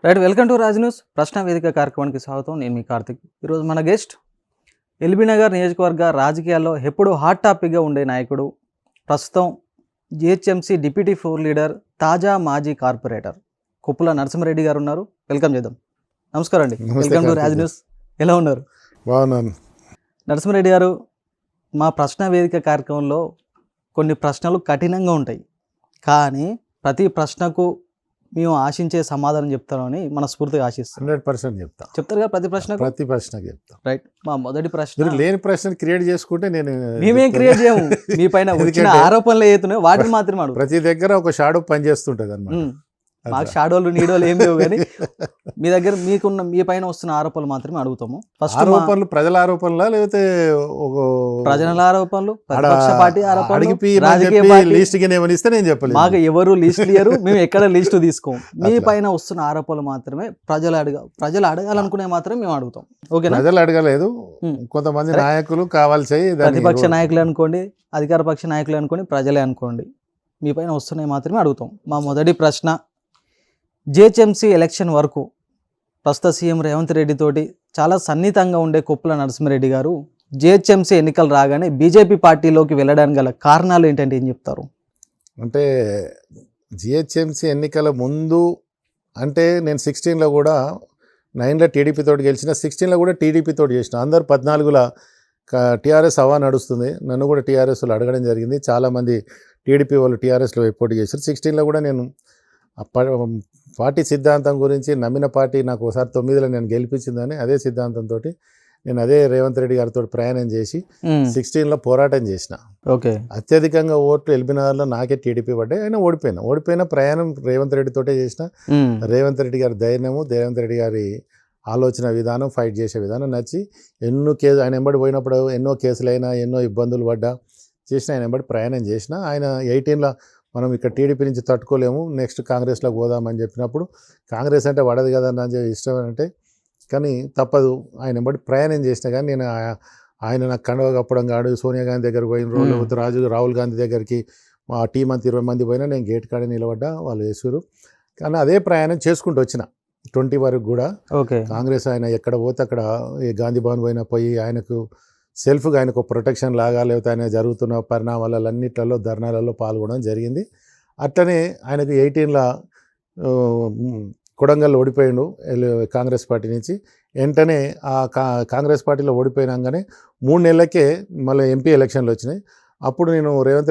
Right, welcome to Raj news. ప్రశ్న వేదిక కార్యక్రమానికి స్వాగతం. నేను మీ కార్తిక్. ఈరోజు మన గెస్ట్ ఎల్బీ నగర్ నియోజకవర్గ రాజకీయాల్లో ఎప్పుడు హాట్ టాపిక్గా ఉండే నాయకుడు, ప్రస్తుతం జిహెచ్ఎంసీ డిప్యూటీ ఫ్లోర్ లీడర్, తాజా మాజీ కార్పొరేటర్ కొప్పుల నరసింహారెడ్డి గారు ఉన్నారు. వెల్కమ్ చేద్దాం. నమస్కారం అండి. Welcome to Raj news. ఎలా ఉన్నారు? బాగున్నాను. నరసింహారెడ్డి గారు, మా ప్రశ్న వేదిక కార్యక్రమంలో కొన్ని ప్రశ్నలు కఠినంగా ఉంటాయి, కానీ ప్రతి ప్రశ్నకు మేము ఆశించే సమాధానం చెప్తామని మనస్ఫూర్తిగా ఆశిస్తాం. 100% చెప్తా. చెప్తారు కదా ప్రతి ప్రశ్నకు చెప్తా. రైట్. మా మొదటి ప్రశ్న, లేని ప్రశ్న క్రియేట్ చేసుకుంటే నేను మేమేం క్రియేట్ చేయము. మీ పైన వచ్చిన ఆరోపణలు ఏతున్నాయో వాటిని మాత్రమే అడుగు. ప్రతి దగ్గర ఒక షాడో పని చేస్తుంటది అన్నమాట. మాకు షాడోలు నీడోలు ఏం లేవు, కానీ మీ దగ్గర మీ పైన వస్తున్న ఆరోపణలు మాత్రమే అడుగుతాము. ఫస్ట్ ఆరోపణలు ప్రజల ఆరోపణలా లేకపోతే ప్రజల ఆరోపణలు, ప్రతిపక్ష పార్టీ ఆరోపణలు, లిస్ట్ ఏమనిస్తే నేను చెప్పలేదు. మాకు ఎవరు లిస్ట్ ఇయ్యరు, మేము ఎక్కడ లిస్టు తీసుకోం. మీ పైన వస్తున్న ఆరోపణలు మాత్రమే ప్రజలు అడగాలనుకునే మాత్రమే మేము అడుగుతాం. ఓకే, ప్రజలు అడగలేదు, కొంతమంది నాయకులు కావాల్సి, ప్రతిపక్ష నాయకులు అనుకోండి, అధికార పక్ష నాయకులు అనుకోండి, ప్రజలే అనుకోండి, మీ పైన వస్తున్నాయి మాత్రమే అడుగుతాం. మా మొదటి ప్రశ్న, జిహెచ్ఎంసీ ఎలక్షన్ వరకు ప్రస్తుత సీఎం రేవంత్ రెడ్డి తోటి చాలా సన్నిహితంగా ఉండే కొప్పుల నరసింహారెడ్డి గారు జిహెచ్ఎంసీ ఎన్నికలు రాగానే బీజేపీ పార్టీలోకి వెళ్ళడానికి గల కారణాలు ఏంటంటే ఏం చెప్తారు? అంటే జిహెచ్ఎంసీ ఎన్నికల ముందు అంటే నేను 16లో కూడా 9లో టీడీపీ తోటి గెలిచిన, 16లో కూడా టీడీపీ తోటి చేసిన. అందరు 14లో టీఆర్ఎస్ హవా నడుస్తుంది, నన్ను కూడా టీఆర్ఎస్ వాళ్ళు అడగడం జరిగింది. చాలామంది టీడీపీ వాళ్ళు టీఆర్ఎస్లో పోటీ చేశారు. 16లో కూడా నేను పార్టీ సిద్ధాంతం గురించి నమ్మిన పార్టీ నాకు ఒకసారి 9లో నేను గెలిపించిందని అదే సిద్ధాంతంతో నేను అదే రేవంత్ రెడ్డి గారితో ప్రయాణం చేసి 16లో పోరాటం చేసిన. ఓకే, అత్యధికంగా ఓట్లు ఎల్బీ నగర్లో నాకే టీడీపీ పడ్డాయి. అయినా ఓడిపోయిన ప్రయాణం రేవంత్ రెడ్డితోటే చేసిన. రేవంత్ రెడ్డి గారి ధైర్యము, రేవంత్ రెడ్డి గారి ఆలోచన విధానం, ఫైట్ చేసే విధానం నచ్చి ఆయన ఎంబడి పోయినప్పుడు ఎన్నో కేసులైనా, ఎన్నో ఇబ్బందులు పడ్డా చేసిన, ఆయన ఎంబడి ప్రయాణం చేసిన. ఆయన 18లో మనం ఇక్కడ టీడీపీ నుంచి తట్టుకోలేము, నెక్స్ట్ కాంగ్రెస్లోకి పోదామని చెప్పినప్పుడు కాంగ్రెస్ అంటే పడదు కదా నా ఇష్టం అంటే, కానీ తప్పదు, ఆయన ఎంబడి ప్రయాణం చేసిన. కానీ నేను ఆయన నాకు కండవ కప్పడం కాడు, సోనియా గాంధీ దగ్గరికి పోయిన రాహుల్ గాంధీ దగ్గరికి మా టీం అంతా 20 మంది పోయినా నేను గేట్ కాడ నిలబడ్డా, వాళ్ళు వేసారు. కానీ అదే ప్రయాణం చేసుకుంటూ వచ్చిన 20 వరకు కూడా. కాంగ్రెస్ ఆయన ఎక్కడ పోతే అక్కడ గాంధీ భవన్ పోయినా పోయి ఆయనకు సెల్ఫ్గా ఆయనకు ప్రొటెక్షన్ లాగా, లేకపోతే ఆయన జరుగుతున్న పరిణామాలన్నిట్లలో ధర్నాలలో పాల్గొనడం జరిగింది. అట్లనే ఆయనకు 18లో కొడంగల్లో ఓడిపోయిండు కాంగ్రెస్ పార్టీ నుంచి. వెంటనే ఆ కాంగ్రెస్ పార్టీలో ఓడిపోయినాగానే 3 నెలలకే మళ్ళీ ఎంపీ ఎలక్షన్లు వచ్చినాయి. అప్పుడు నేను రేవంత్ రెడ్డి